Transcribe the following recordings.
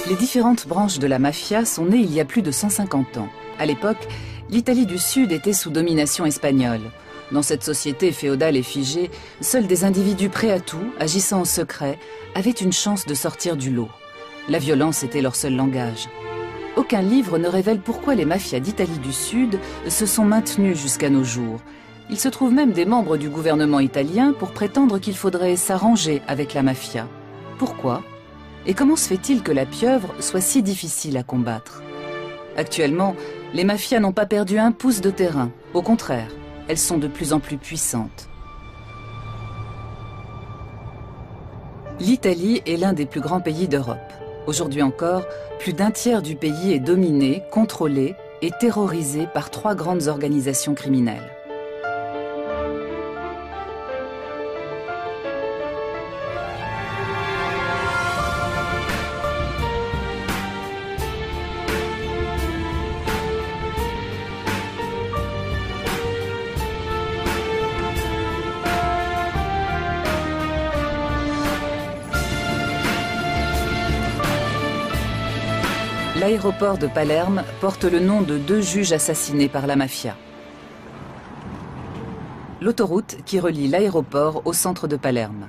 Les différentes branches de la mafia sont nées il y a plus de 150 ans. À l'époque, l'Italie du Sud était sous domination espagnole. Dans cette société féodale et figée, seuls des individus prêts à tout, agissant en secret, avaient une chance de sortir du lot. La violence était leur seul langage. Aucun livre ne révèle pourquoi les mafias d'Italie du Sud se sont maintenues jusqu'à nos jours. Il se trouve même des membres du gouvernement italien pour prétendre qu'il faudrait s'arranger avec la mafia. Pourquoi ? Et comment se fait-il que la pieuvre soit si difficile à combattre ? Actuellement, les mafias n'ont pas perdu un pouce de terrain. Au contraire, elles sont de plus en plus puissantes. L'Italie est l'un des plus grands pays d'Europe. Aujourd'hui encore, plus d'un tiers du pays est dominé, contrôlé et terrorisé par 3 grandes organisations criminelles. L'aéroport de Palerme porte le nom de 2 juges assassinés par la mafia. L'autoroute qui relie l'aéroport au centre de Palerme.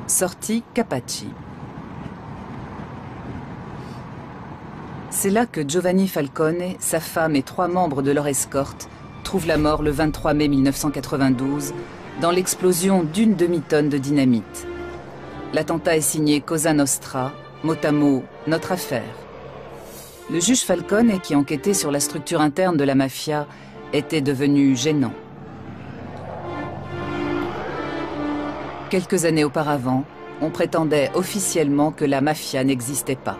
Sortie Capaci. C'est là que Giovanni Falcone, sa femme et 3 membres de leur escorte trouvent la mort le 23 mai 1992 dans l'explosion d'une demi-tonne de dynamite. L'attentat est signé Cosa Nostra, mot à mot, notre affaire. Le juge Falcone, qui enquêtait sur la structure interne de la mafia, était devenu gênant. Quelques années auparavant, on prétendait officiellement que la mafia n'existait pas.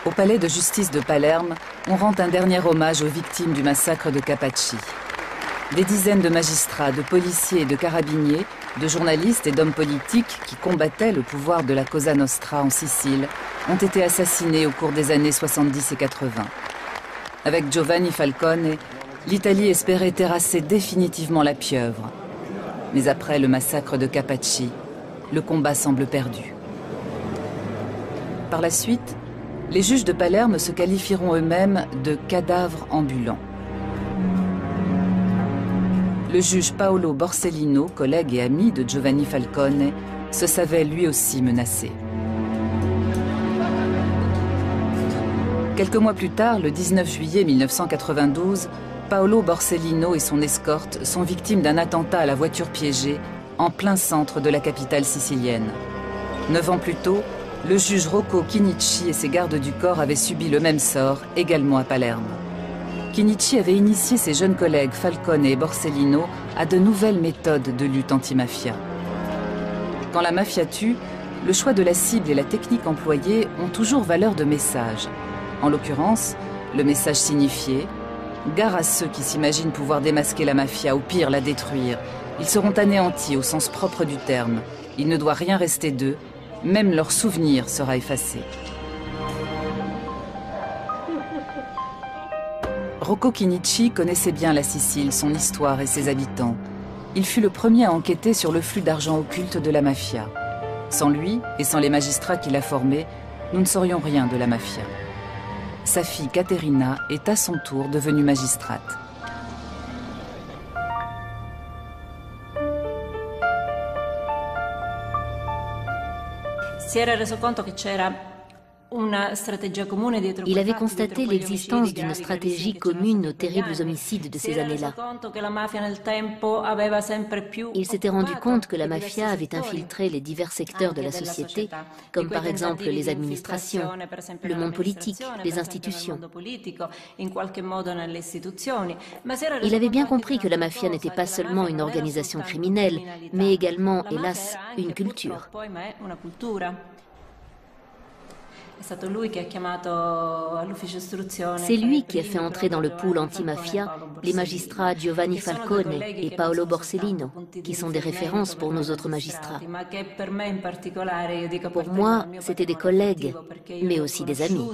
Au palais de justice de Palerme, on rend un dernier hommage aux victimes du massacre de Capaci. Des dizaines de magistrats, de policiers et de carabiniers, de journalistes et d'hommes politiques qui combattaient le pouvoir de la Cosa Nostra en Sicile ont été assassinés au cours des années 70 et 80. Avec Giovanni Falcone, l'Italie espérait terrasser définitivement la pieuvre. Mais après le massacre de Capaci, le combat semble perdu. Par la suite, les juges de Palerme se qualifieront eux-mêmes de cadavres ambulants. Le juge Paolo Borsellino, collègue et ami de Giovanni Falcone, se savait lui aussi menacé. Quelques mois plus tard, le 19 juillet 1992, Paolo Borsellino et son escorte sont victimes d'un attentat à la voiture piégée en plein centre de la capitale sicilienne. 9 ans plus tôt, le juge Rocco Chinnici et ses gardes du corps avaient subi le même sort, également à Palerme. Chinnici avait initié ses jeunes collègues Falcone et Borsellino à de nouvelles méthodes de lutte anti-mafia. Quand la mafia tue, le choix de la cible et la technique employée ont toujours valeur de message. En l'occurrence, le message signifiait « Gare à ceux qui s'imaginent pouvoir démasquer la mafia, au pire la détruire. Ils seront anéantis au sens propre du terme. Il ne doit rien rester d'eux, même leur souvenir sera effacé. » Rocco Chinnici connaissait bien la Sicile, son histoire et ses habitants. Il fut le premier à enquêter sur le flux d'argent occulte de la mafia. Sans lui et sans les magistrats qu'il a formés, nous ne saurions rien de la mafia. Sa fille Caterina est à son tour devenue magistrate. Si era reso conto che c'era Il avait constaté l'existence d'une stratégie commune aux terribles homicides de ces années-là. Il s'était rendu compte que la mafia avait infiltré les divers secteurs de la société, comme par exemple les administrations, le monde politique, les institutions. Il avait bien compris que la mafia n'était pas seulement une organisation criminelle, mais également, hélas, une culture. C'est lui qui a fait entrer dans le pool anti-mafia les magistrats Giovanni Falcone et Paolo Borsellino, qui sont des références pour nos autres magistrats. Pour moi, c'étaient des collègues, mais aussi des amis.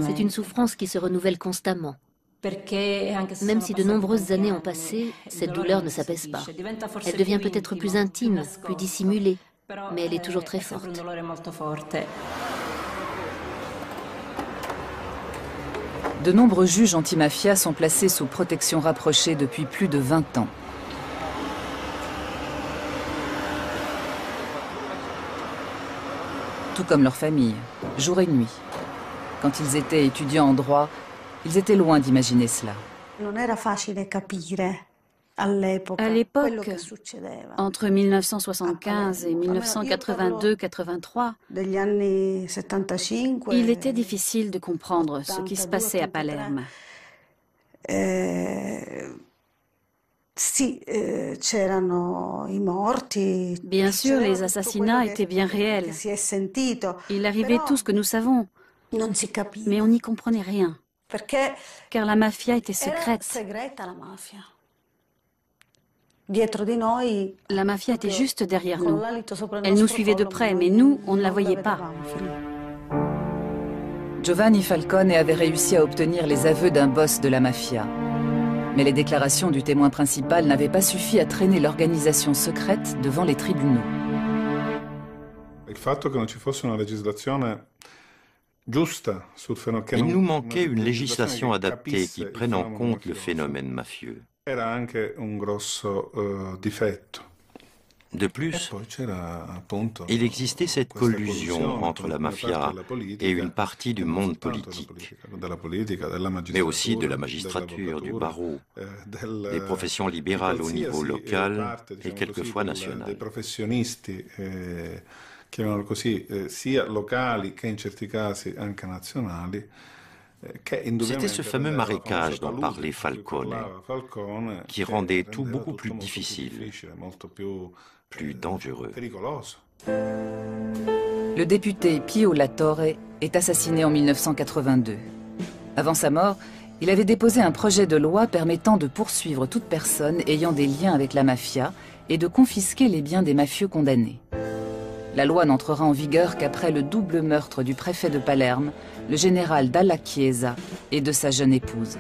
C'est une souffrance qui se renouvelle constamment. Même si de nombreuses années ont passé, cette douleur ne s'apaise pas. Elle devient peut-être plus intime, plus dissimulée, mais elle est toujours très forte. De nombreux juges antimafia sont placés sous protection rapprochée depuis plus de 20 ans. Tout comme leur famille, jour et nuit. Quand ils étaient étudiants en droit, ils étaient loin d'imaginer cela. À l'époque, entre 1975 et 1982-83, il était difficile de comprendre ce qui se passait à Palerme. Bien sûr, les assassinats étaient bien réels. Il arrivait tout ce que nous savons, mais on n'y comprenait rien, car la mafia était secrète. La mafia était juste derrière nous. Elle nous suivait de près, mais nous, on ne la voyait pas. Giovanni Falcone avait réussi à obtenir les aveux d'un boss de la mafia. Mais les déclarations du témoin principal n'avaient pas suffi à traîner l'organisation secrète devant les tribunaux. Il nous manquait une législation adaptée qui prenne en compte le phénomène mafieux. De plus, il existait cette collusion entre la mafia et une partie du monde politique, mais aussi de la magistrature, du barreau, des professions libérales au niveau local et quelquefois national. C'était ce fameux marécage dont parlait Falcone, qui rendait tout beaucoup plus difficile, plus dangereux. Le député Pio La Torre est assassiné en 1982. Avant sa mort, il avait déposé un projet de loi permettant de poursuivre toute personne ayant des liens avec la mafia et de confisquer les biens des mafieux condamnés. La loi n'entrera en vigueur qu'après le double meurtre du préfet de Palerme, le général Dalla Chiesa, et de sa jeune épouse.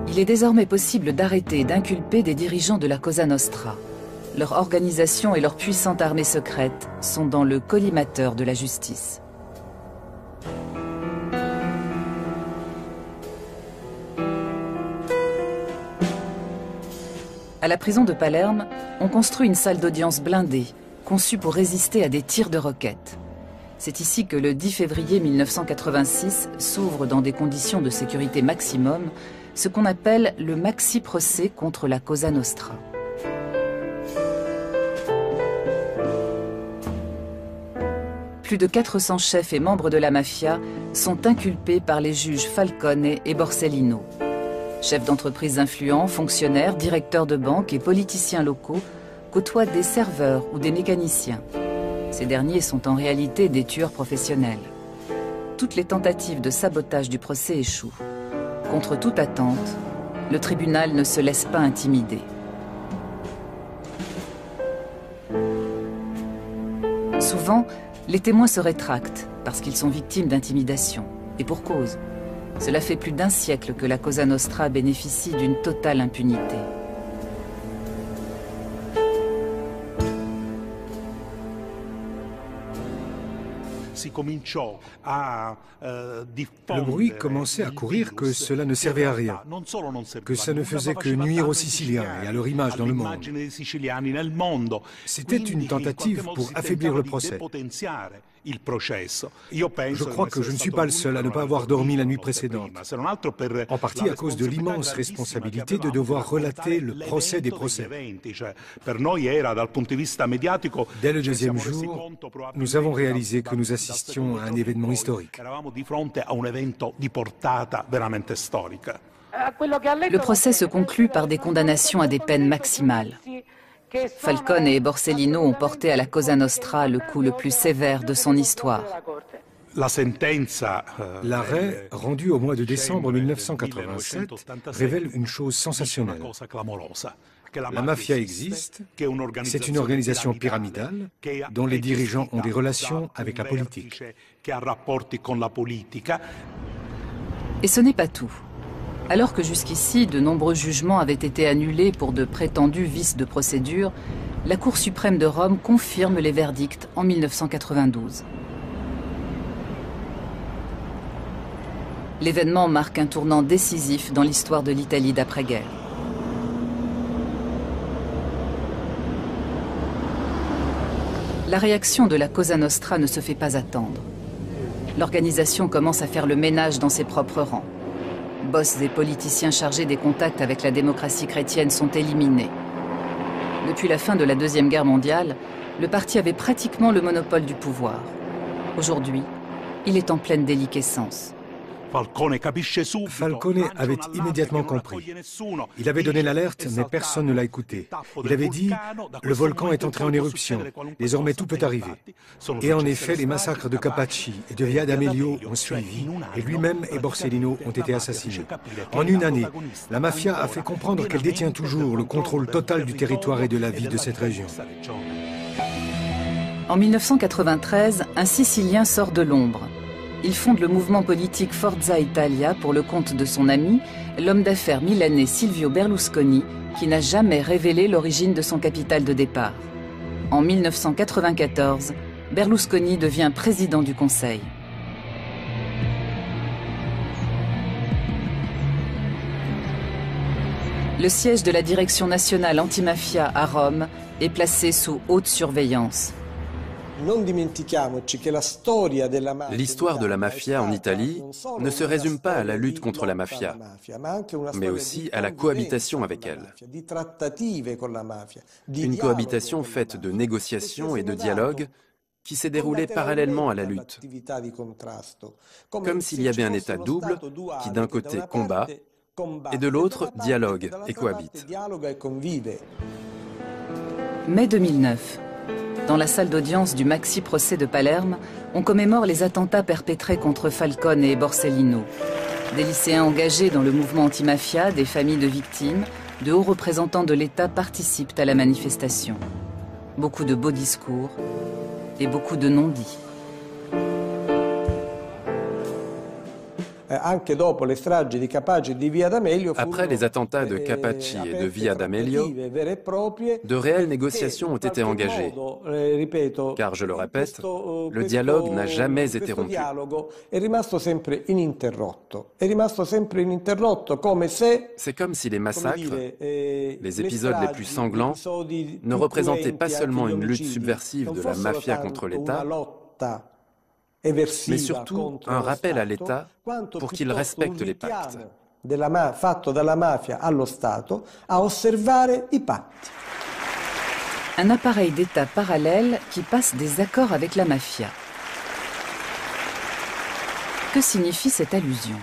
Il est désormais possible d'arrêter et d'inculper des dirigeants de la Cosa Nostra. Leur organisation et leur puissante armée secrète sont dans le collimateur de la justice. À la prison de Palerme, on construit une salle d'audience blindée, conçue pour résister à des tirs de roquettes. C'est ici que le 10 février 1986 s'ouvre dans des conditions de sécurité maximum ce qu'on appelle le maxi-procès contre la Cosa Nostra. Plus de 400 chefs et membres de la mafia sont inculpés par les juges Falcone et Borsellino. Chefs d'entreprises influents, fonctionnaires, directeurs de banques et politiciens locaux côtoient des serveurs ou des mécaniciens. Ces derniers sont en réalité des tueurs professionnels. Toutes les tentatives de sabotage du procès échouent. Contre toute attente, le tribunal ne se laisse pas intimider. Souvent, les témoins se rétractent parce qu'ils sont victimes d'intimidation. Et pour cause. Cela fait plus d'un siècle que la Cosa Nostra bénéficie d'une totale impunité. Le bruit commençait à courir que cela ne servait à rien, que ça ne faisait que nuire aux Siciliens et à leur image dans le monde. C'était une tentative pour affaiblir le procès. Je crois que je ne suis pas le seul à ne pas avoir dormi la nuit précédente, en partie à cause de l'immense responsabilité de devoir relater le procès des procès. Dès le deuxième jour, nous avons réalisé que nous assistions à un événement historique. Le procès se conclut par des condamnations à des peines maximales. Falcone et Borsellino ont porté à la Cosa Nostra le coup le plus sévère de son histoire. L'arrêt, rendu au mois de décembre 1987, révèle une chose sensationnelle. La mafia existe, c'est une organisation pyramidale dont les dirigeants ont des relations avec la politique. Et ce n'est pas tout. Alors que jusqu'ici, de nombreux jugements avaient été annulés pour de prétendus vices de procédure, la Cour suprême de Rome confirme les verdicts en 1992. L'événement marque un tournant décisif dans l'histoire de l'Italie d'après-guerre. La réaction de la Cosa Nostra ne se fait pas attendre. L'organisation commence à faire le ménage dans ses propres rangs. Boss et politiciens chargés des contacts avec la démocratie chrétienne sont éliminés. Depuis la fin de la Deuxième Guerre mondiale, le parti avait pratiquement le monopole du pouvoir. Aujourd'hui, il est en pleine déliquescence. Falcone avait immédiatement compris. Il avait donné l'alerte, mais personne ne l'a écouté. Il avait dit « Le volcan est entré en éruption, désormais tout peut arriver ». Et en effet, les massacres de Capaci et de Via d'Amelio ont suivi, et lui-même et Borsellino ont été assassinés. En une année, la mafia a fait comprendre qu'elle détient toujours le contrôle total du territoire et de la vie de cette région. En 1993, un Sicilien sort de l'ombre. Il fonde le mouvement politique Forza Italia pour le compte de son ami, l'homme d'affaires milanais Silvio Berlusconi, qui n'a jamais révélé l'origine de son capital de départ. En 1994, Berlusconi devient président du Conseil. Le siège de la Direction nationale antimafia à Rome est placé sous haute surveillance. L'histoire de la mafia en Italie ne se résume pas à la lutte contre la mafia, mais aussi à la cohabitation avec elle. Une cohabitation faite de négociations et de dialogues qui s'est déroulée parallèlement à la lutte. Comme s'il y avait un État double qui d'un côté combat et de l'autre dialogue et cohabite. Mai 2009. Dans la salle d'audience du maxi-procès de Palerme, on commémore les attentats perpétrés contre Falcone et Borsellino. Des lycéens engagés dans le mouvement anti-mafia, des familles de victimes, de hauts représentants de l'État participent à la manifestation. Beaucoup de beaux discours et beaucoup de non-dits. Après les attentats de Capaci et de Via d'Amelio, de réelles négociations ont été engagées. Car, je le répète, le dialogue n'a jamais été rompu. C'est comme si les massacres, les épisodes les plus sanglants, ne représentaient pas seulement une lutte subversive de la mafia contre l'État, mais surtout un rappel à l'État pour qu'il respecte les pactes. Un appareil d'État parallèle qui passe des accords avec la mafia. Que signifie cette allusion ?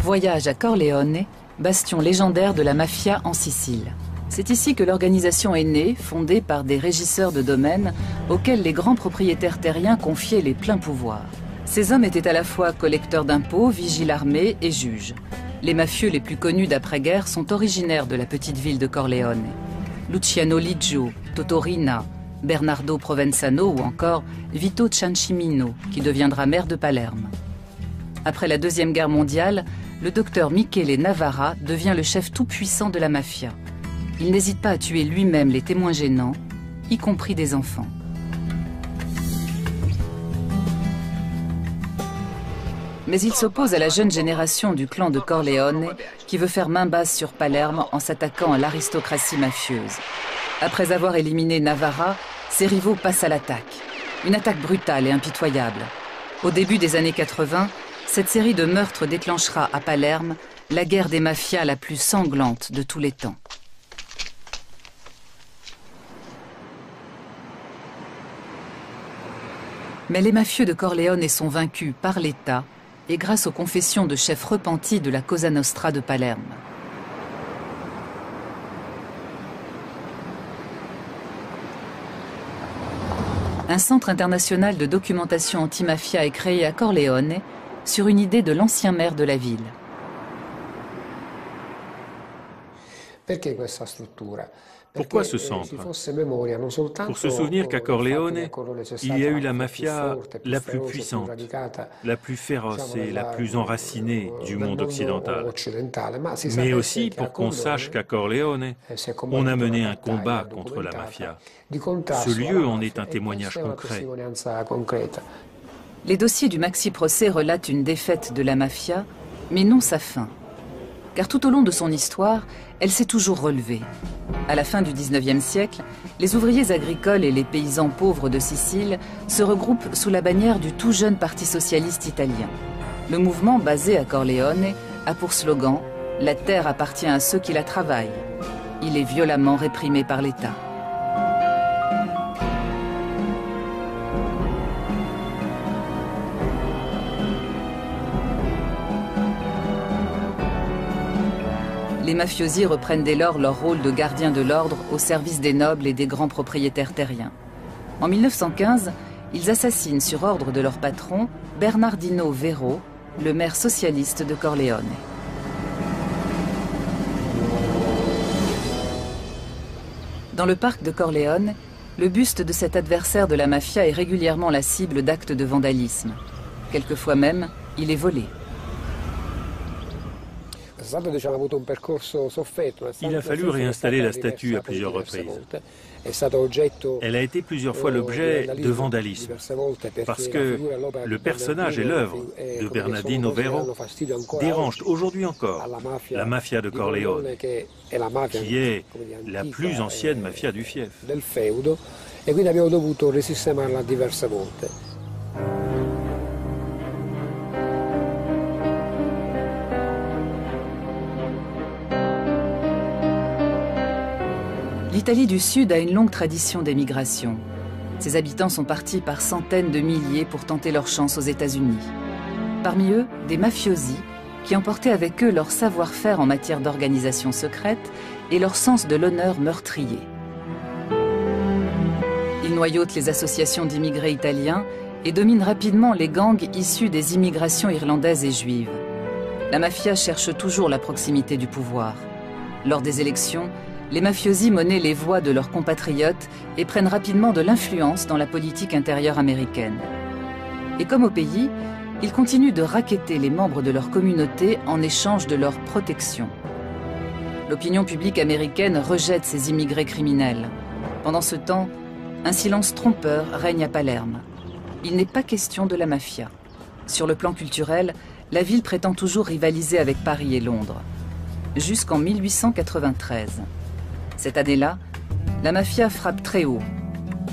Voyage à Corleone, bastion légendaire de la mafia en Sicile. C'est ici que l'organisation est née, fondée par des régisseurs de domaines auxquels les grands propriétaires terriens confiaient les pleins pouvoirs. Ces hommes étaient à la fois collecteurs d'impôts, vigiles armés et juges. Les mafieux les plus connus d'après-guerre sont originaires de la petite ville de Corleone. Luciano Liggio, Toto Riina, Bernardo Provenzano ou encore Vito Ciancimino, qui deviendra maire de Palerme. Après la Deuxième Guerre mondiale, le docteur Michele Navarra devient le chef tout-puissant de la mafia. Il n'hésite pas à tuer lui-même les témoins gênants, y compris des enfants. Mais il s'oppose à la jeune génération du clan de Corleone qui veut faire main basse sur Palerme en s'attaquant à l'aristocratie mafieuse. Après avoir éliminé Navarra, ses rivaux passent à l'attaque. Une attaque brutale et impitoyable. Au début des années 80, cette série de meurtres déclenchera à Palerme la guerre des mafias la plus sanglante de tous les temps. Mais les mafieux de Corleone sont vaincus par l'État et grâce aux confessions de chefs repentis de la Cosa Nostra de Palerme. un centre international de documentation anti-mafia est créé à Corleone sur une idée de l'ancien maire de la ville. Pourquoi ce centre? Pour se souvenir qu'à Corleone, il y a eu la mafia la plus puissante, la plus féroce et la plus enracinée du monde occidental. Mais aussi pour qu'on sache qu'à Corleone, on a mené un combat contre la mafia. Ce lieu en est un témoignage concret. Les dossiers du maxi-procès relatent une défaite de la mafia, mais non sa fin. Car tout au long de son histoire, elle s'est toujours relevée. À la fin du XIXe siècle, les ouvriers agricoles et les paysans pauvres de Sicile se regroupent sous la bannière du tout jeune Parti socialiste italien. Le mouvement, basé à Corleone, a pour slogan « La terre appartient à ceux qui la travaillent ». Il est violemment réprimé par l'État. Les mafiosi reprennent dès lors leur rôle de gardiens de l'ordre au service des nobles et des grands propriétaires terriens. En 1915, ils assassinent sur ordre de leur patron, Bernardino Vero, le maire socialiste de Corleone. Dans le parc de Corleone, le buste de cet adversaire de la mafia est régulièrement la cible d'actes de vandalisme. Quelquefois même, il est volé. Il a fallu réinstaller la statue à plusieurs reprises. Elle a été plusieurs fois l'objet de vandalisme, parce que le personnage et l'œuvre de Bernardino Vero dérangent aujourd'hui encore la mafia de Corleone, qui est la plus ancienne mafia du fief. L'Italie du Sud a une longue tradition d'émigration. Ses habitants sont partis par centaines de milliers pour tenter leur chance aux États-Unis. Parmi eux, des mafiosi qui emportaient avec eux leur savoir-faire en matière d'organisation secrète et leur sens de l'honneur meurtrier. Ils noyautent les associations d'immigrés italiens et dominent rapidement les gangs issus des immigrations irlandaises et juives. La mafia cherche toujours la proximité du pouvoir. Lors des élections, les mafiosi monnaient les voix de leurs compatriotes et prennent rapidement de l'influence dans la politique intérieure américaine. Et comme au pays, ils continuent de racketter les membres de leur communauté en échange de leur protection. L'opinion publique américaine rejette ces immigrés criminels. Pendant ce temps, un silence trompeur règne à Palerme. Il n'est pas question de la mafia. Sur le plan culturel, la ville prétend toujours rivaliser avec Paris et Londres. Jusqu'en 1893. Cette année-là, la mafia frappe très haut.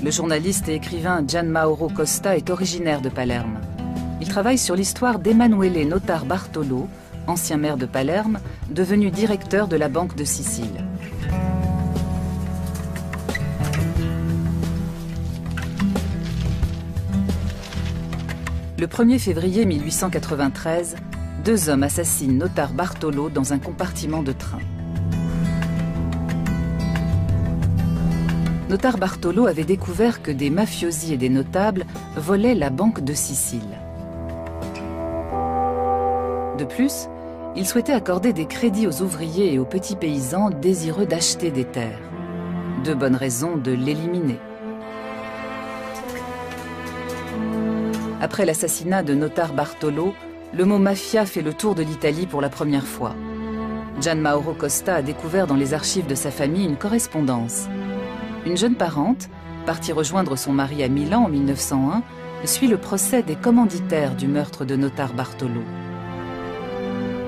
Le journaliste et écrivain Gian Mauro Costa est originaire de Palerme. Il travaille sur l'histoire d'Emanuele Notar Bartolo, ancien maire de Palerme, devenu directeur de la Banque de Sicile. Le 1er février 1893, deux hommes assassinent Notar Bartolo dans un compartiment de train. Notar Bartolo avait découvert que des mafiosi et des notables volaient la Banque de Sicile. De plus, il souhaitait accorder des crédits aux ouvriers et aux petits paysans désireux d'acheter des terres. Deux bonnes raisons de l'éliminer. Après l'assassinat de Notar Bartolo, le mot mafia fait le tour de l'Italie pour la première fois. Gian Mauro Costa a découvert dans les archives de sa famille une correspondance. Une jeune parente, partie rejoindre son mari à Milan en 1901, suit le procès des commanditaires du meurtre de Notar Bartolo.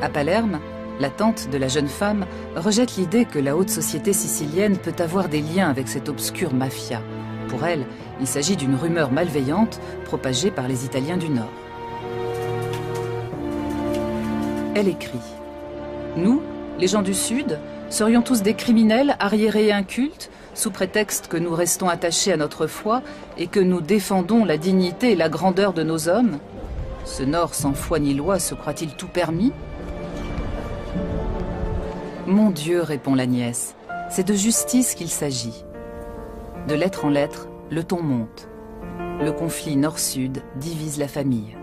À Palerme, la tante de la jeune femme rejette l'idée que la haute société sicilienne peut avoir des liens avec cette obscure mafia. Pour elle, il s'agit d'une rumeur malveillante propagée par les Italiens du Nord. Elle écrit « Nous, les gens du Sud, serions tous des criminels arriérés et incultes, sous prétexte que nous restons attachés à notre foi et que nous défendons la dignité et la grandeur de nos hommes. Ce Nord sans foi ni loi se croit-il tout permis ?» Mon Dieu, répond la nièce, c'est de justice qu'il s'agit. De lettre en lettre, le ton monte. le conflit nord-sud divise la famille.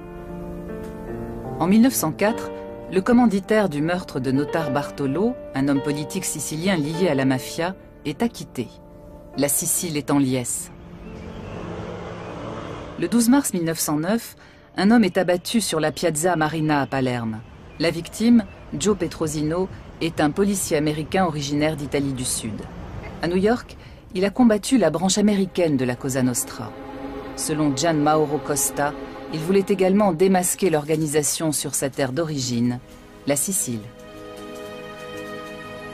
En 1904, le commanditaire du meurtre de Notar Bartolo, un homme politique sicilien lié à la mafia, est acquitté. La Sicile est en liesse. Le 12 mars 1909, un homme est abattu sur la Piazza Marina à Palerme. La victime, Joe Petrosino, est un policier américain originaire d'Italie du Sud. À New York, il a combattu la branche américaine de la Cosa Nostra. Selon Gian Mauro Costa, il voulait également démasquer l'organisation sur sa terre d'origine, la Sicile.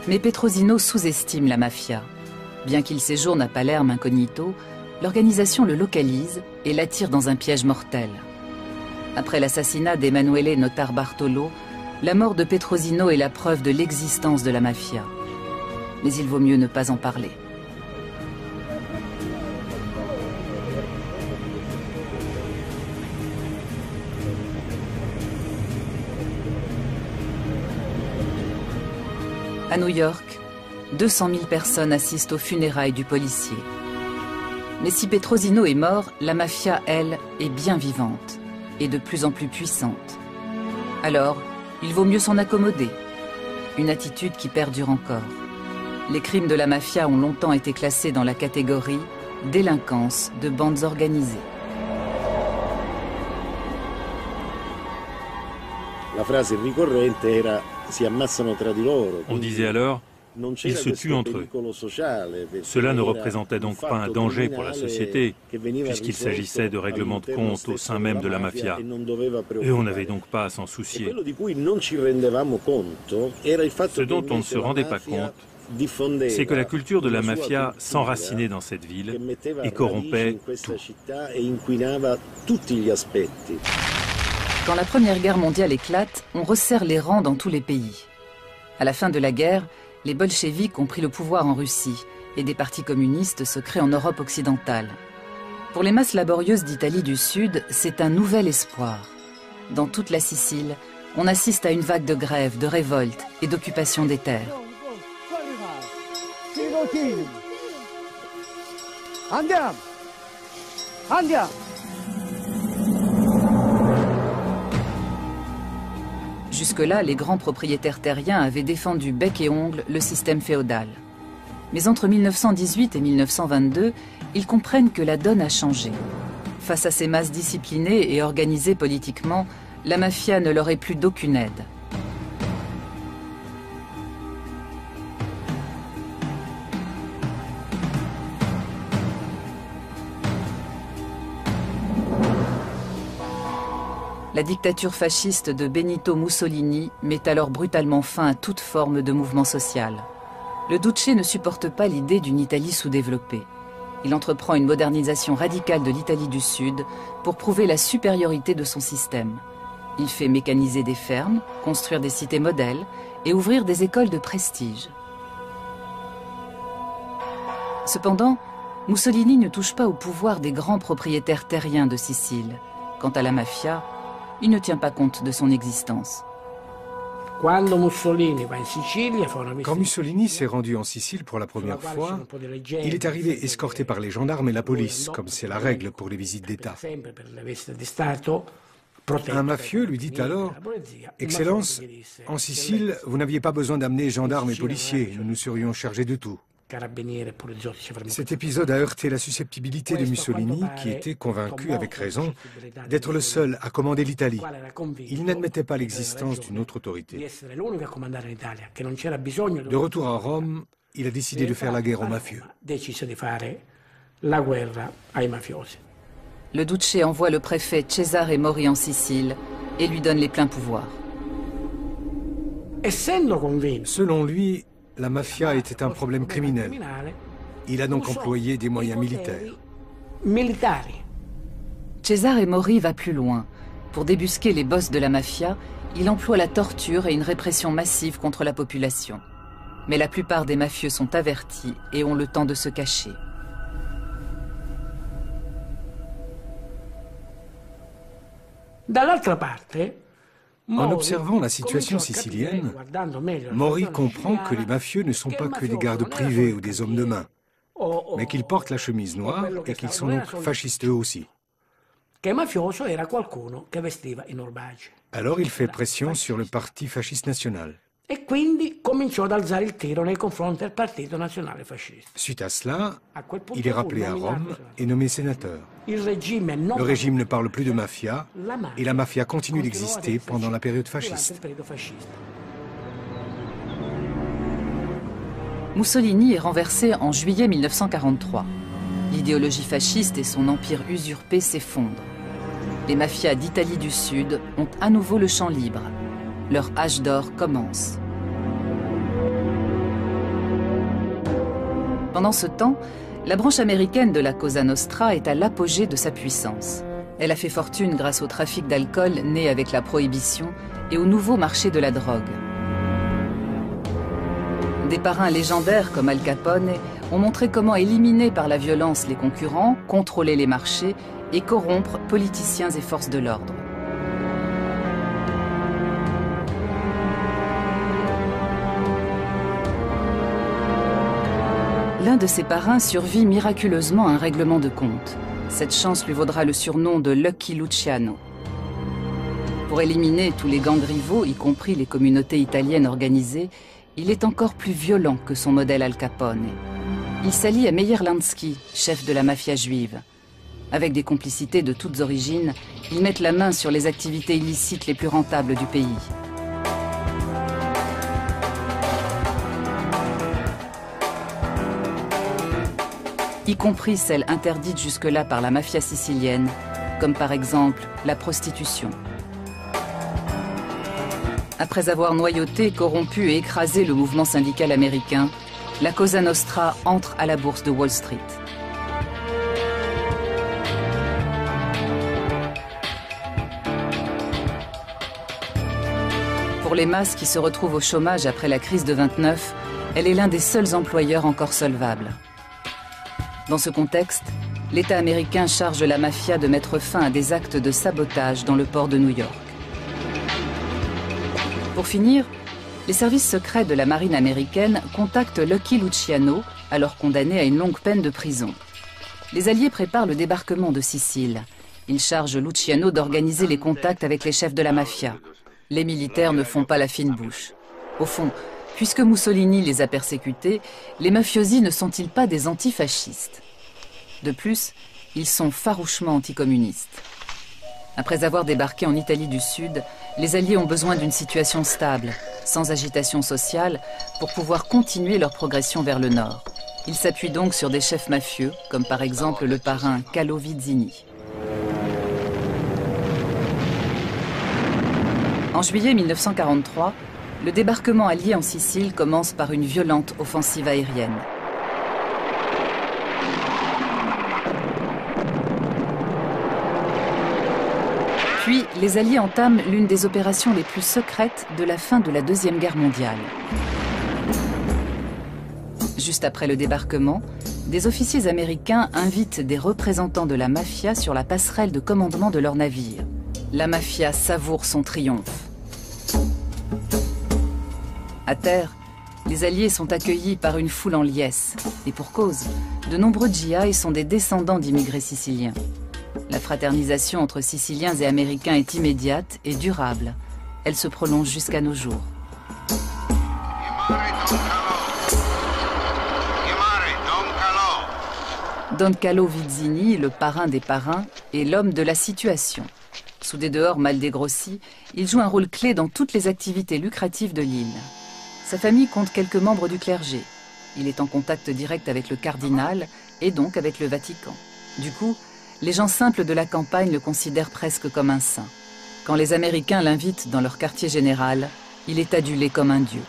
Mais Petrosino sous-estime la mafia. Bien qu'il séjourne à Palerme incognito, l'organisation le localise et l'attire dans un piège mortel. Après l'assassinat d'Emanuele Notar Bartolo, la mort de Petrosino est la preuve de l'existence de la mafia. Mais il vaut mieux ne pas en parler. À New York, 200 000 personnes assistent aux funérailles du policier. Mais si Petrosino est mort, la mafia, elle, est bien vivante et de plus en plus puissante. Alors, il vaut mieux s'en accommoder. Une attitude qui perdure encore. Les crimes de la mafia ont longtemps été classés dans la catégorie délinquance de bandes organisées. La phrase ricorrente era si ammazzano tra di loro. On disait alors, ils se tuent entre eux. Cela ne représentait donc pas un danger pour la société, puisqu'il s'agissait de règlements de compte au sein même de la mafia. Et on n'avait donc pas à s'en soucier. Ce dont on ne se rendait pas compte, c'est que la culture de la mafia s'enracinait dans cette ville et corrompait tout. Quand la Première Guerre mondiale éclate, on resserre les rangs dans tous les pays. À la fin de la guerre, les bolcheviks ont pris le pouvoir en Russie et des partis communistes se créent en Europe occidentale. Pour les masses laborieuses d'Italie du Sud, c'est un nouvel espoir. Dans toute la Sicile, on assiste à une vague de grèves, de révoltes et d'occupation des terres. Andiamo! Andiamo! Jusque-là, les grands propriétaires terriens avaient défendu bec et ongle le système féodal. Mais entre 1918 et 1922, ils comprennent que la donne a changé. Face à ces masses disciplinées et organisées politiquement, la mafia ne leur est plus d'aucune aide. La dictature fasciste de Benito Mussolini met alors brutalement fin à toute forme de mouvement social. Le Duce ne supporte pas l'idée d'une Italie sous-développée. Il entreprend une modernisation radicale de l'Italie du Sud pour prouver la supériorité de son système. Il fait mécaniser des fermes, construire des cités modèles et ouvrir des écoles de prestige. Cependant, Mussolini ne touche pas au pouvoir des grands propriétaires terriens de Sicile. Quant à la mafia, il ne tient pas compte de son existence. Quand Mussolini s'est rendu en Sicile pour la première fois, il est arrivé escorté par les gendarmes et la police, comme c'est la règle pour les visites d'État. Un mafieux lui dit alors « Excellence, en Sicile, vous n'aviez pas besoin d'amener gendarmes et policiers, nous nous serions chargés de tout. » Cet épisode a heurté la susceptibilité de Mussolini, qui était convaincu, avec raison, d'être le seul à commander l'Italie. Il n'admettait pas l'existence d'une autre autorité. De retour à Rome, il a décidé de faire la guerre aux mafieux. Le Duce envoie le préfet Cesare Mori en Sicile et lui donne les pleins pouvoirs. Selon lui, la mafia était un problème criminel. Il a donc employé des moyens militaires. Cesare Mori va plus loin. Pour débusquer les boss de la mafia, il emploie la torture et une répression massive contre la population. Mais la plupart des mafieux sont avertis et ont le temps de se cacher. En observant la situation sicilienne, Mori comprend que les mafieux ne sont pas que des gardes privés ou des hommes de main, mais qu'ils portent la chemise noire et qu'ils sont donc fascistes eux aussi. Alors il fait pression sur le parti fasciste national. Suite à cela, il est rappelé à Rome et nommé sénateur. Le régime ne parle plus de mafia et la mafia continue d'exister pendant la période fasciste. Mussolini est renversé en juillet 1943. L'idéologie fasciste et son empire usurpé s'effondrent. Les mafias d'Italie du Sud ont à nouveau le champ libre. Leur âge d'or commence. Pendant ce temps, la branche américaine de la Cosa Nostra est à l'apogée de sa puissance. Elle a fait fortune grâce au trafic d'alcool né avec la prohibition et au nouveau marché de la drogue. Des parrains légendaires comme Al Capone ont montré comment éliminer par la violence les concurrents, contrôler les marchés et corrompre politiciens et forces de l'ordre. L'un de ses parrains survit miraculeusement à un règlement de compte. Cette chance lui vaudra le surnom de Lucky Luciano. Pour éliminer tous les gangs rivaux, y compris les communautés italiennes organisées, il est encore plus violent que son modèle Al Capone. Il s'allie à Meyer Lansky, chef de la mafia juive. Avec des complicités de toutes origines, ils mettent la main sur les activités illicites les plus rentables du pays. Y compris celles interdites jusque-là par la mafia sicilienne, comme par exemple la prostitution. Après avoir noyauté, corrompu et écrasé le mouvement syndical américain, la Cosa Nostra entre à la bourse de Wall Street. Pour les masses qui se retrouvent au chômage après la crise de 29, elle est l'un des seuls employeurs encore solvables. Dans ce contexte, l'État américain charge la mafia de mettre fin à des actes de sabotage dans le port de New York. Pour finir, les services secrets de la marine américaine contactent Lucky Luciano, alors condamné à une longue peine de prison. Les Alliés préparent le débarquement de Sicile. Ils chargent Luciano d'organiser les contacts avec les chefs de la mafia. Les militaires ne font pas la fine bouche. Au fond, puisque Mussolini les a persécutés, les mafiosi ne sont-ils pas des antifascistes? De plus, ils sont farouchement anticommunistes. Après avoir débarqué en Italie du Sud, les Alliés ont besoin d'une situation stable, sans agitation sociale, pour pouvoir continuer leur progression vers le nord. Ils s'appuient donc sur des chefs mafieux, comme par exemple le parrain Carlo Vizzini. En juillet 1943, le débarquement allié en Sicile commence par une violente offensive aérienne. Puis, les Alliés entament l'une des opérations les plus secrètes de la fin de la Deuxième Guerre mondiale. Juste après le débarquement, des officiers américains invitent des représentants de la mafia sur la passerelle de commandement de leur navire. La mafia savoure son triomphe. À terre, les Alliés sont accueillis par une foule en liesse. Et pour cause, de nombreux GI sont des descendants d'immigrés siciliens. La fraternisation entre Siciliens et Américains est immédiate et durable. Elle se prolonge jusqu'à nos jours. Don Carlo Vizzini, le parrain des parrains, est l'homme de la situation. Sous des dehors mal dégrossis, il joue un rôle clé dans toutes les activités lucratives de l'île. Sa famille compte quelques membres du clergé. Il est en contact direct avec le cardinal et donc avec le Vatican. Du coup, les gens simples de la campagne le considèrent presque comme un saint. Quand les Américains l'invitent dans leur quartier général, il est adulé comme un dieu.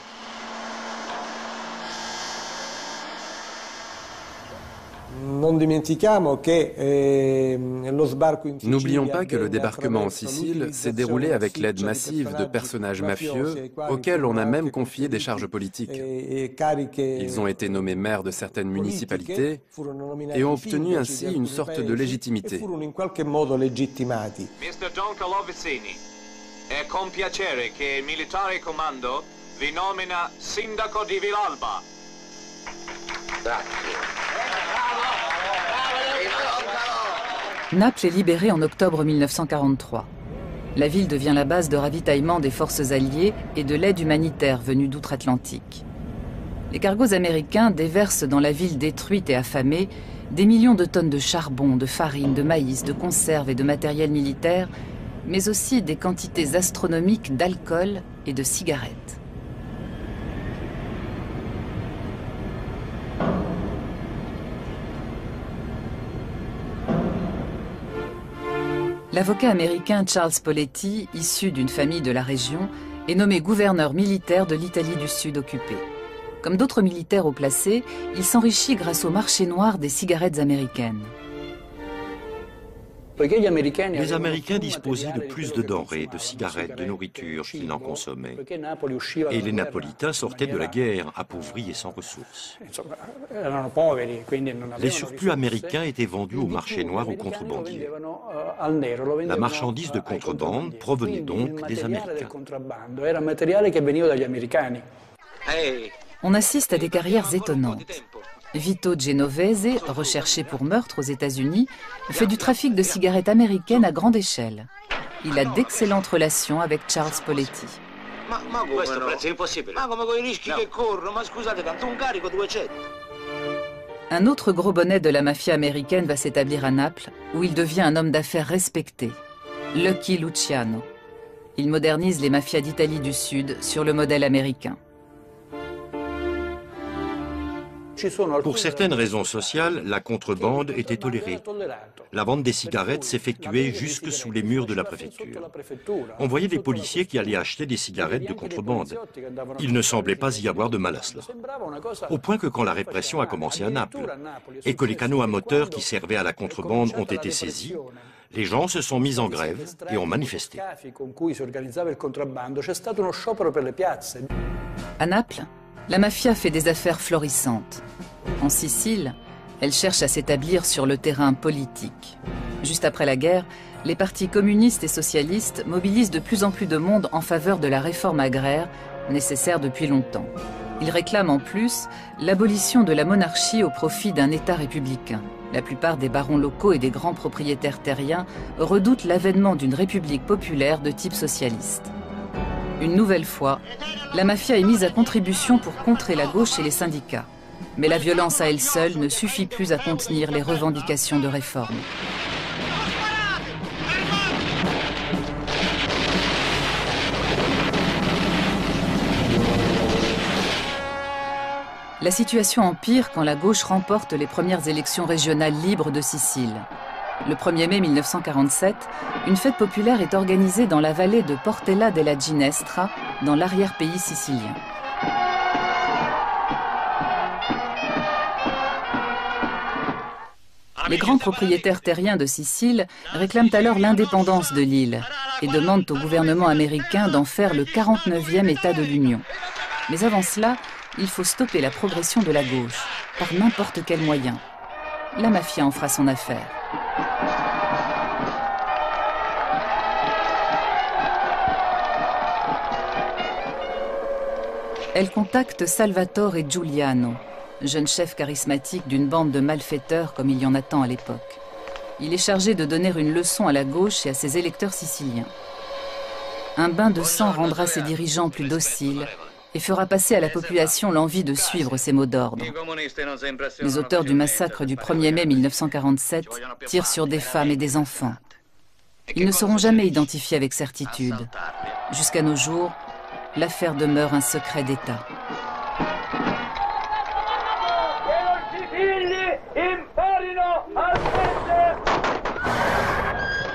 N'oublions pas que le débarquement en Sicile s'est déroulé avec l'aide massive de personnages mafieux auxquels on a même confié des charges politiques. Ils ont été nommés maires de certaines municipalités et ont obtenu ainsi une sorte de légitimité. Mr. Don Vizzini, è con piacere che il militare comando vi nomina sindaco di Villalba. Naples est libérée en octobre 1943. La ville devient la base de ravitaillement des forces alliées et de l'aide humanitaire venue d'outre-Atlantique. Les cargos américains déversent dans la ville détruite et affamée des millions de tonnes de charbon, de farine, de maïs, de conserves et de matériel militaire, mais aussi des quantités astronomiques d'alcool et de cigarettes. L'avocat américain Charles Poletti, issu d'une famille de la région, est nommé gouverneur militaire de l'Italie du Sud occupée. Comme d'autres militaires haut placés, il s'enrichit grâce au marché noir des cigarettes américaines. Les Américains disposaient de plus de denrées, de cigarettes, de nourriture qu'ils n'en consommaient. Et les Napolitains sortaient de la guerre, appauvris et sans ressources. Les surplus américains étaient vendus au marché noir aux contrebandiers. La marchandise de contrebande provenait donc des Américains. On assiste à des carrières étonnantes. Vito Genovese, recherché pour meurtre aux États-Unis, fait du trafic de cigarettes américaines à grande échelle. Il a d'excellentes relations avec Charles Poletti. Un autre gros bonnet de la mafia américaine va s'établir à Naples, où il devient un homme d'affaires respecté, Lucky Luciano. Il modernise les mafias d'Italie du Sud sur le modèle américain. Pour certaines raisons sociales, la contrebande était tolérée. La vente des cigarettes s'effectuait jusque sous les murs de la préfecture. On voyait des policiers qui allaient acheter des cigarettes de contrebande. Il ne semblait pas y avoir de mal à cela. Au point que quand la répression a commencé à Naples et que les canaux à moteur qui servaient à la contrebande ont été saisis, les gens se sont mis en grève et ont manifesté. À Naples, la mafia fait des affaires florissantes. En Sicile, elle cherche à s'établir sur le terrain politique. Juste après la guerre, les partis communistes et socialistes mobilisent de plus en plus de monde en faveur de la réforme agraire, nécessaire depuis longtemps. Ils réclament en plus l'abolition de la monarchie au profit d'un État républicain. La plupart des barons locaux et des grands propriétaires terriens redoutent l'avènement d'une république populaire de type socialiste. Une nouvelle fois, la mafia est mise à contribution pour contrer la gauche et les syndicats. Mais la violence à elle seule ne suffit plus à contenir les revendications de réforme. La situation empire quand la gauche remporte les premières élections régionales libres de Sicile. Le 1er mai 1947, une fête populaire est organisée dans la vallée de Portella della Ginestra, dans l'arrière-pays sicilien. Les grands propriétaires terriens de Sicile réclament alors l'indépendance de l'île et demandent au gouvernement américain d'en faire le 49e État de l'Union. Mais avant cela, il faut stopper la progression de la gauche, par n'importe quel moyen. La mafia en fera son affaire. Elle contacte Salvatore Giuliano, jeune chef charismatique d'une bande de malfaiteurs comme il y en a tant à l'époque. Il est chargé de donner une leçon à la gauche et à ses électeurs siciliens. Un bain de sang rendra ses dirigeants plus dociles et fera passer à la population l'envie de suivre ses mots d'ordre. Les auteurs du massacre du 1er mai 1947 tirent sur des femmes et des enfants. Ils ne seront jamais identifiés avec certitude. Jusqu'à nos jours, l'affaire demeure un secret d'État.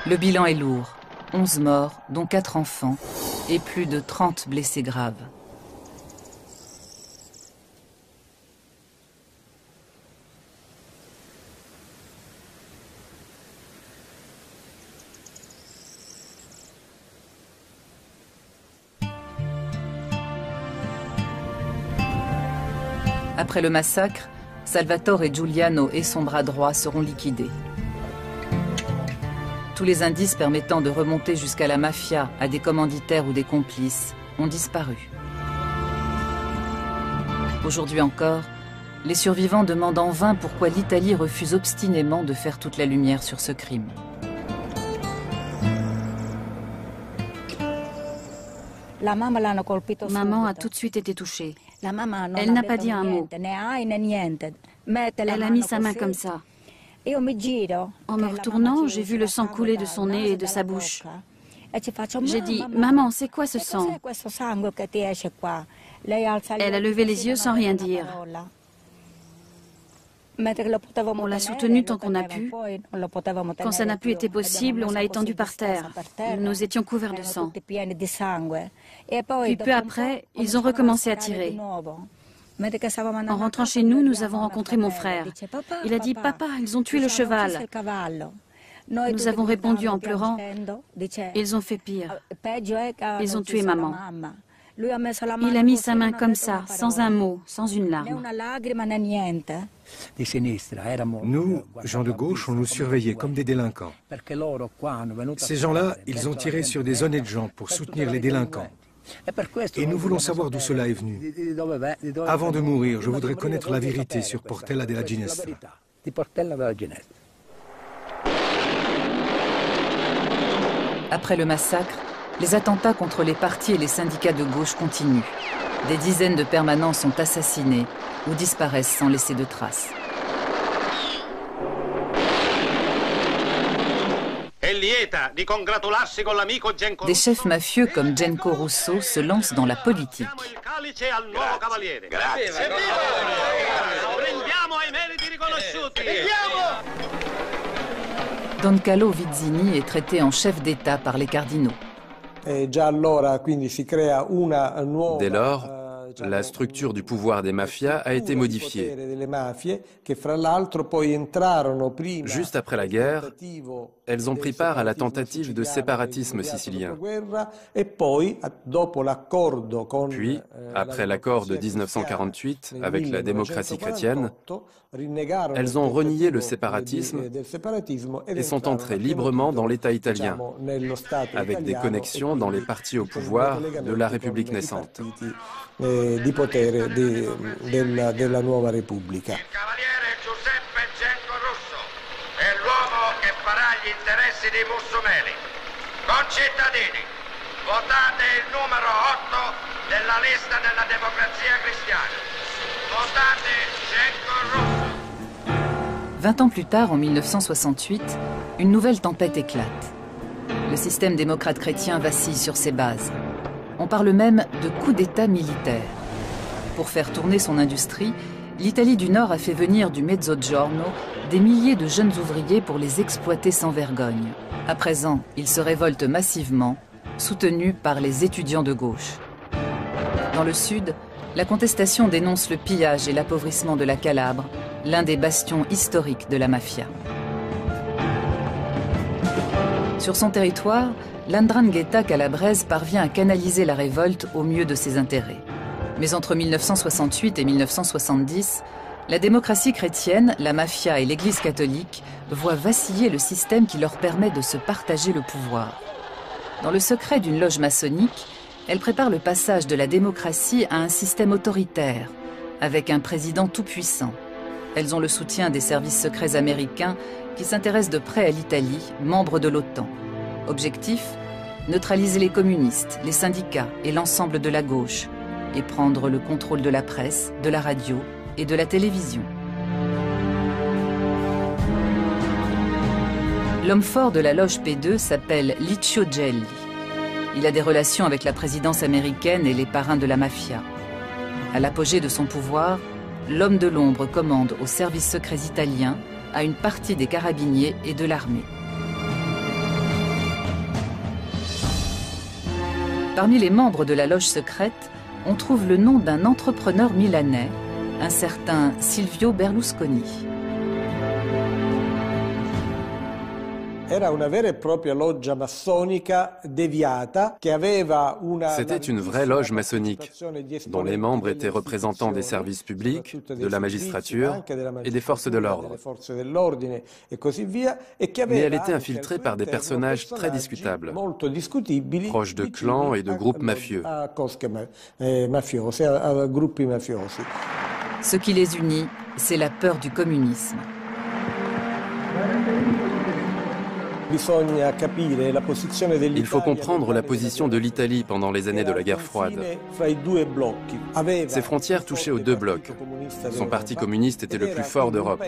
Le bilan est lourd. 11 morts, dont 4 enfants, et plus de 30 blessés graves. Après le massacre, Salvatore Giuliano et son bras droit seront liquidés. Tous les indices permettant de remonter jusqu'à la mafia, à des commanditaires ou des complices, ont disparu. Aujourd'hui encore, les survivants demandent en vain pourquoi l'Italie refuse obstinément de faire toute la lumière sur ce crime. Maman a tout de suite été touchée. Elle n'a pas dit un mot. Elle a mis sa main comme ça. En me retournant, j'ai vu le sang couler de son nez et de sa bouche. J'ai dit, « Maman, c'est quoi ce sang ?» Elle a levé les yeux sans rien dire. On l'a soutenue tant qu'on a pu. Quand ça n'a plus été possible, on l'a étendue par terre. Nous étions couverts de sang. Puis peu après, ils ont recommencé à tirer. En rentrant chez nous, nous avons rencontré mon frère. Il a dit, « Papa, ils ont tué le cheval. » Nous avons répondu en pleurant, « Ils ont fait pire. Ils ont tué maman. » Il a mis sa main comme ça, sans un mot, sans une larme. Nous, gens de gauche, on nous surveillait comme des délinquants. Ces gens-là, ils ont tiré sur des honnêtes gens pour soutenir les délinquants. Et nous voulons savoir d'où cela est venu. Avant de mourir, je voudrais connaître la vérité sur Portella della Ginestra. Après le massacre, les attentats contre les partis et les syndicats de gauche continuent. Des dizaines de permanents sont assassinés ou disparaissent sans laisser de traces. Des chefs mafieux comme Genco Russo se lancent dans la politique. Don Carlo Vizzini est traité en chef d'État par les cardinaux. Dès lors, la structure du pouvoir des mafias a été modifiée. Juste après la guerre, elles ont pris part à la tentative de séparatisme sicilien. Puis, après l'accord de 1948 avec la démocratie chrétienne, elles ont renié le séparatisme et sont entrées librement dans l'État italien, avec des connexions dans les partis au pouvoir de la République naissante. Di potere della nuova Repubblica. Il cavaliere Giuseppe Genco Russo è l'uomo che farà gli interessi dei Mussumeli. Concittadini, votate il numero 8 della lista della Democrazia Cristiana. Votate Genco Russo. 20 ans plus tard, en 1968, une nouvelle tempête éclate. Le système démocrate chrétien vacille sur ses bases. On parle même de coup d'État militaire. Pour faire tourner son industrie, l'Italie du Nord a fait venir du Mezzogiorno des milliers de jeunes ouvriers pour les exploiter sans vergogne. À présent, ils se révoltent massivement, soutenus par les étudiants de gauche. Dans le sud, la contestation dénonce le pillage et l'appauvrissement de la Calabre, l'un des bastions historiques de la mafia. Sur son territoire, l'Ndrangheta calabraise parvient à canaliser la révolte au mieux de ses intérêts. Mais entre 1968 et 1970, la démocratie chrétienne, la mafia et l'Église catholique voient vaciller le système qui leur permet de se partager le pouvoir. Dans le secret d'une loge maçonnique, elle prépare le passage de la démocratie à un système autoritaire, avec un président tout-puissant. Elles ont le soutien des services secrets américains qui s'intéressent de près à l'Italie, membre de l'OTAN. Objectif : neutraliser les communistes, les syndicats et l'ensemble de la gauche, et prendre le contrôle de la presse, de la radio et de la télévision. L'homme fort de la loge P2 s'appelle Licio Gelli. Il a des relations avec la présidence américaine et les parrains de la mafia. À l'apogée de son pouvoir, l'homme de l'ombre commande aux services secrets italiens, à une partie des carabiniers et de l'armée. Parmi les membres de la loge secrète, on trouve le nom d'un entrepreneur milanais, un certain Silvio Berlusconi. C'était une vraie loge maçonnique, dont les membres étaient représentants des services publics, de la magistrature et des forces de l'ordre. Mais elle était infiltrée par des personnages très discutables, proches de clans et de groupes mafieux. Ce qui les unit, c'est la peur du communisme. Il faut comprendre la position de l'Italie pendant les années de la guerre froide. Ses frontières touchaient aux deux blocs. Son parti communiste était le plus fort d'Europe.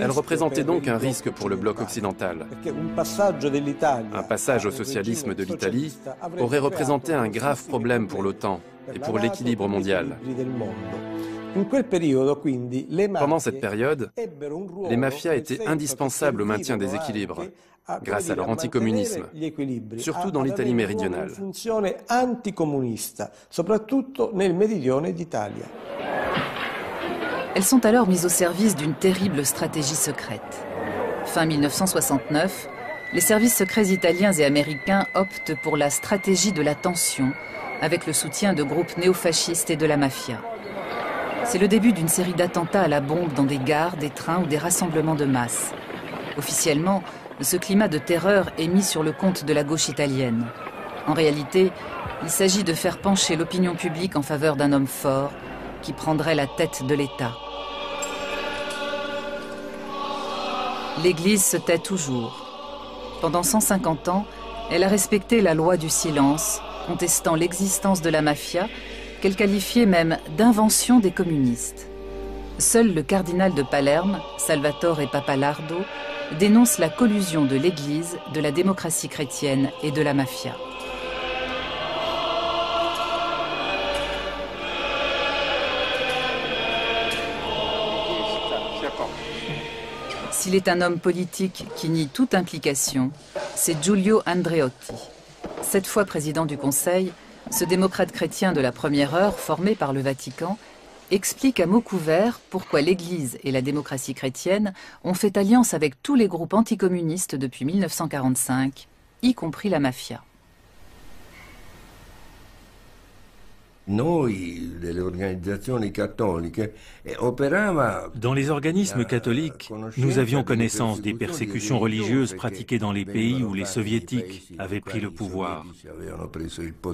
Elle représentait donc un risque pour le bloc occidental. Un passage au socialisme de l'Italie aurait représenté un grave problème pour l'OTAN et pour l'équilibre mondial. Pendant cette période, les mafias étaient indispensables au maintien des équilibres, grâce à leur anticommunisme, surtout dans l'Italie méridionale. Elles sont alors mises au service d'une terrible stratégie secrète. Fin 1969, les services secrets italiens et américains optent pour la stratégie de la tension, avec le soutien de groupes néofascistes et de la mafia. C'est le début d'une série d'attentats à la bombe dans des gares, des trains ou des rassemblements de masse. Officiellement, ce climat de terreur est mis sur le compte de la gauche italienne. En réalité, il s'agit de faire pencher l'opinion publique en faveur d'un homme fort qui prendrait la tête de l'État. L'Église se tait toujours. Pendant 150 ans, elle a respecté la loi du silence, contestant l'existence de la mafia, qu'elle qualifiait même d'invention des communistes. Seul le cardinal de Palerme, Salvatore Pappalardo, dénonce la collusion de l'Église, de la démocratie chrétienne et de la mafia. S'il est un homme politique qui nie toute implication, c'est Giulio Andreotti. 7 fois président du Conseil, ce démocrate chrétien de la première heure, formé par le Vatican, explique à mots couverts pourquoi l'Église et la démocratie chrétienne ont fait alliance avec tous les groupes anticommunistes depuis 1945, y compris la mafia. Dans les organismes catholiques, nous avions connaissance des persécutions religieuses pratiquées dans les pays où les soviétiques avaient pris le pouvoir.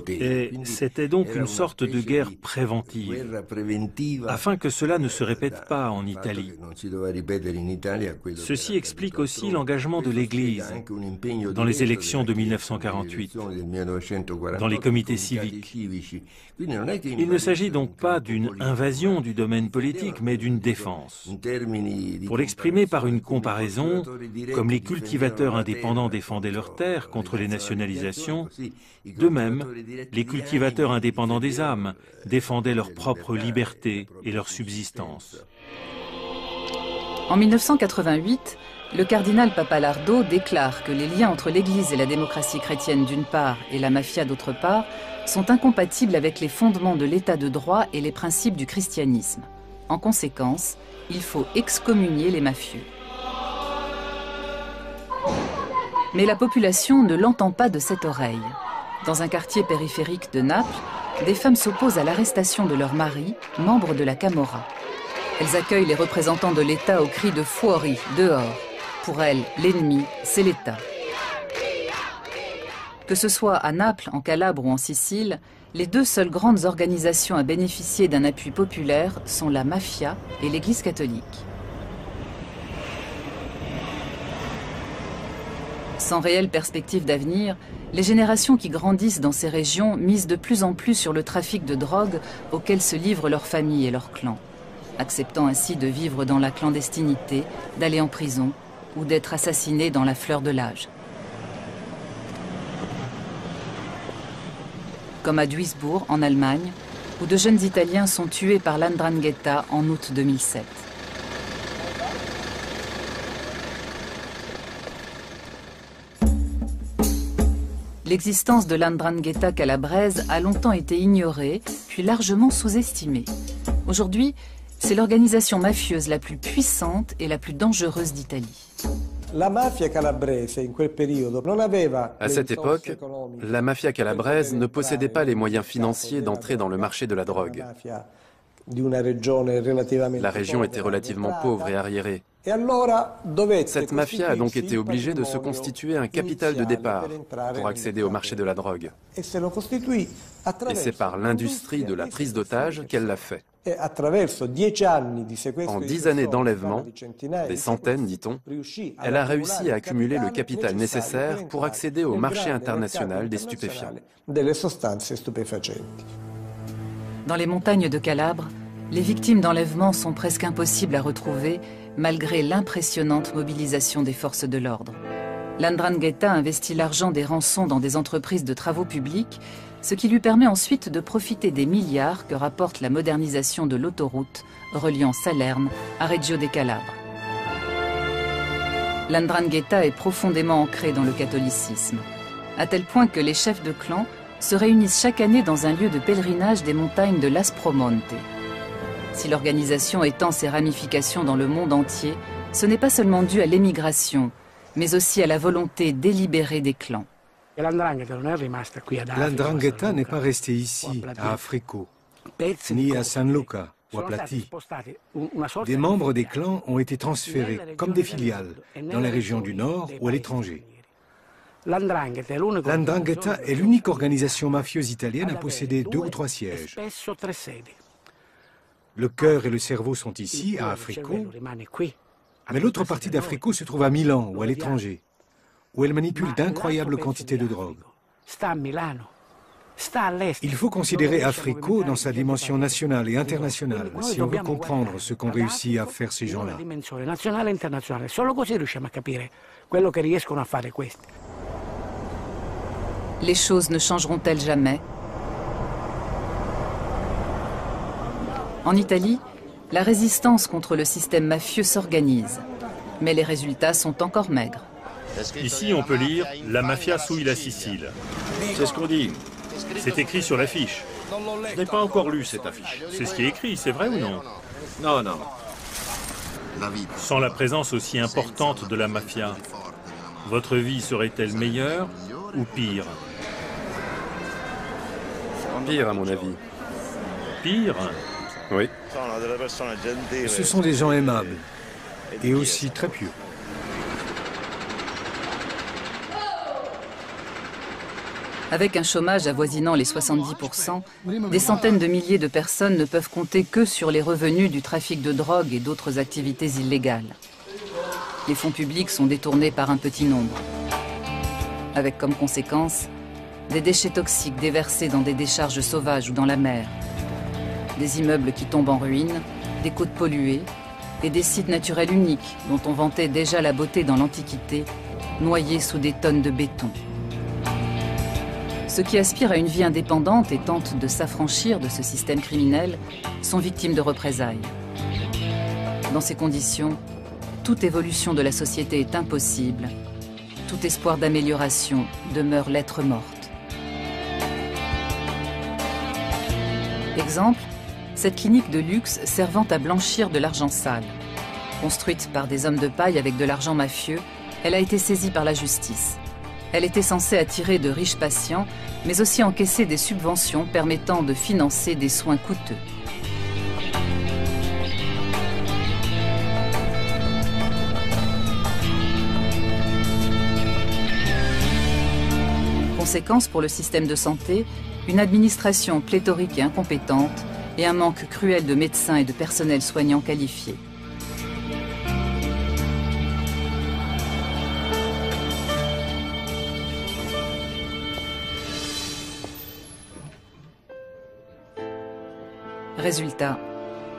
Et c'était donc une sorte de guerre préventive, afin que cela ne se répète pas en Italie. Ceci explique aussi l'engagement de l'Église dans les élections de 1948, dans les comités civiques. Il ne s'agit donc pas d'une invasion du domaine politique, mais d'une défense. Pour l'exprimer par une comparaison, comme les cultivateurs indépendants défendaient leurs terres contre les nationalisations, de même, les cultivateurs indépendants des âmes défendaient leur propre liberté et leur subsistance. En 1988, le cardinal Pappalardo déclare que les liens entre l'Église et la démocratie chrétienne d'une part et la mafia d'autre part sont incompatibles avec les fondements de l'état de droit et les principes du christianisme. En conséquence, il faut excommunier les mafieux. Mais la population ne l'entend pas de cette oreille. Dans un quartier périphérique de Naples, des femmes s'opposent à l'arrestation de leur mari, membre de la Camorra. Elles accueillent les représentants de l'État au cri de « Fuori », dehors. Pour elles, l'ennemi, c'est l'État. Que ce soit à Naples, en Calabre ou en Sicile, les deux seules grandes organisations à bénéficier d'un appui populaire sont la mafia et l'Église catholique. Sans réelle perspective d'avenir, les générations qui grandissent dans ces régions misent de plus en plus sur le trafic de drogue auquel se livrent leurs familles et leurs clans, acceptant ainsi de vivre dans la clandestinité, d'aller en prison ou d'être assassinés dans la fleur de l'âge. Comme à Duisbourg, en Allemagne, où de jeunes Italiens sont tués par l''Ndrangheta en août 2007. L'existence de l''Ndrangheta calabraise a longtemps été ignorée, puis largement sous-estimée. Aujourd'hui, c'est l'organisation mafieuse la plus puissante et la plus dangereuse d'Italie. À cette époque, la mafia calabraise ne possédait pas les moyens financiers d'entrer dans le marché de la drogue. La région était relativement pauvre et arriérée. Cette mafia a donc été obligée de se constituer un capital de départ pour accéder au marché de la drogue. Et c'est par l'industrie de la prise d'otages qu'elle l'a fait. En 10 années d'enlèvement, des centaines dit-on, elle a réussi à accumuler le capital nécessaire pour accéder au marché international des stupéfiants. Dans les montagnes de Calabre, les victimes d'enlèvement sont presque impossibles à retrouver malgré l'impressionnante mobilisation des forces de l'ordre. L'Ndrangheta investit l'argent des rançons dans des entreprises de travaux publics, ce qui lui permet ensuite de profiter des milliards que rapporte la modernisation de l'autoroute reliant Salerne à Reggio de Calabre. L'Ndrangheta est profondément ancrée dans le catholicisme, à tel point que les chefs de clan se réunissent chaque année dans un lieu de pèlerinage des montagnes de l'Aspromonte. Si l'organisation étend ses ramifications dans le monde entier, ce n'est pas seulement dû à l'émigration, mais aussi à la volonté délibérée des clans. L'Ndrangheta n'est pas restée ici, à Africo, ni à San Luca ou à Plati. Des membres des clans ont été transférés, comme des filiales, dans les régions du Nord ou à l'étranger. L'Ndrangheta est l'unique organisation mafieuse italienne à posséder 2 ou 3 sièges. Le cœur et le cerveau sont ici, à Africo, mais l'autre partie d'Africo se trouve à Milan ou à l'étranger, où elle manipule d'incroyables quantités de drogue. Il faut considérer Africo dans sa dimension nationale et internationale si on veut comprendre ce qu'ont réussi à faire ces gens-là. Les choses ne changeront-elles jamais? En Italie, la résistance contre le système mafieux s'organise, mais les résultats sont encore maigres. Ici, on peut lire « La mafia souille la Sicile ». C'est ce qu'on dit. C'est écrit sur l'affiche. Je n'ai pas encore lu cette affiche. C'est ce qui est écrit, c'est vrai ou non? Non, non. Sans la présence aussi importante de la mafia, votre vie serait-elle meilleure ou pire? Pire, à mon avis. Pire? Oui. Ce sont des gens aimables et aussi très pieux. Avec un chômage avoisinant les 70%, des centaines de milliers de personnes ne peuvent compter que sur les revenus du trafic de drogue et d'autres activités illégales. Les fonds publics sont détournés par un petit nombre, avec comme conséquence des déchets toxiques déversés dans des décharges sauvages ou dans la mer, des immeubles qui tombent en ruine, des côtes polluées et des sites naturels uniques dont on vantait déjà la beauté dans l'Antiquité, noyés sous des tonnes de béton. Ceux qui aspirent à une vie indépendante et tentent de s'affranchir de ce système criminel sont victimes de représailles. Dans ces conditions, toute évolution de la société est impossible. Tout espoir d'amélioration demeure lettre morte. Exemple, cette clinique de luxe servant à blanchir de l'argent sale. Construite par des hommes de paille avec de l'argent mafieux, elle a été saisie par la justice. Elle était censée attirer de riches patients, mais aussi encaisser des subventions permettant de financer des soins coûteux. Conséquence pour le système de santé, une administration pléthorique et incompétente et un manque cruel de médecins et de personnel soignant qualifié. Résultat,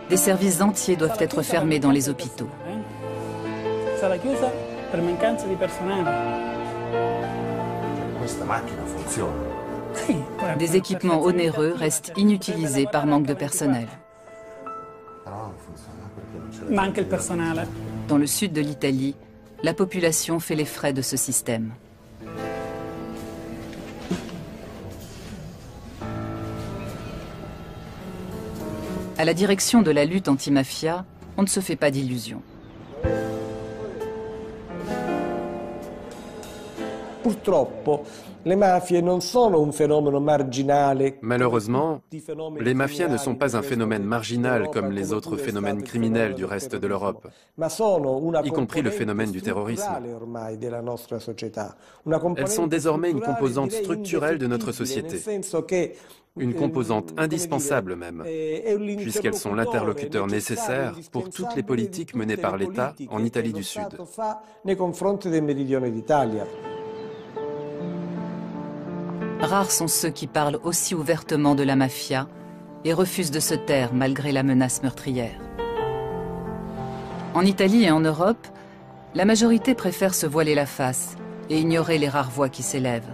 des services entiers doivent être fermés dans les hôpitaux. Des équipements onéreux restent inutilisés par manque de personnel. Dans le sud de l'Italie, la population fait les frais de ce système. À la direction de la lutte anti-mafia, on ne se fait pas d'illusions. Malheureusement, les mafias ne sont pas un phénomène marginal comme les autres phénomènes criminels du reste de l'Europe, y compris le phénomène du terrorisme. Elles sont désormais une composante structurelle de notre société, une composante indispensable même, puisqu'elles sont l'interlocuteur nécessaire pour toutes les politiques menées par l'État en Italie du Sud. Rares sont ceux qui parlent aussi ouvertement de la mafia et refusent de se taire malgré la menace meurtrière. En Italie et en Europe, la majorité préfère se voiler la face et ignorer les rares voix qui s'élèvent.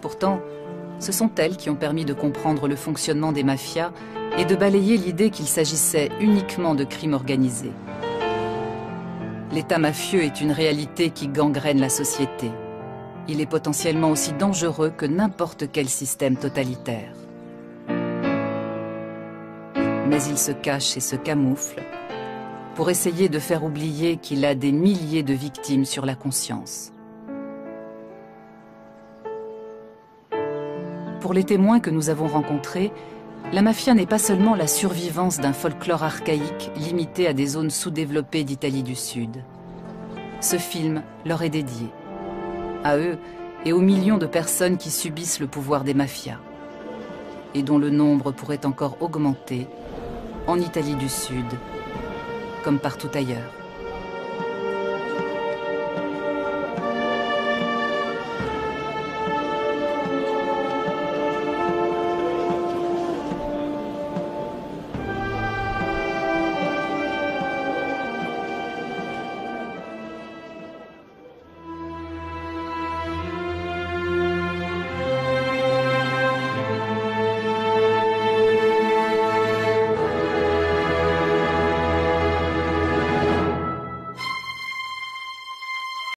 Pourtant, ce sont elles qui ont permis de comprendre le fonctionnement des mafias et de balayer l'idée qu'il s'agissait uniquement de crimes organisés. L'État mafieux est une réalité qui gangrène la société. Il est potentiellement aussi dangereux que n'importe quel système totalitaire. Mais il se cache et se camoufle pour essayer de faire oublier qu'il a des milliers de victimes sur la conscience. Pour les témoins que nous avons rencontrés, la mafia n'est pas seulement la survivance d'un folklore archaïque limité à des zones sous-développées d'Italie du Sud. Ce film leur est dédié, à eux et aux millions de personnes qui subissent le pouvoir des mafias, et dont le nombre pourrait encore augmenter en Italie du Sud, comme partout ailleurs.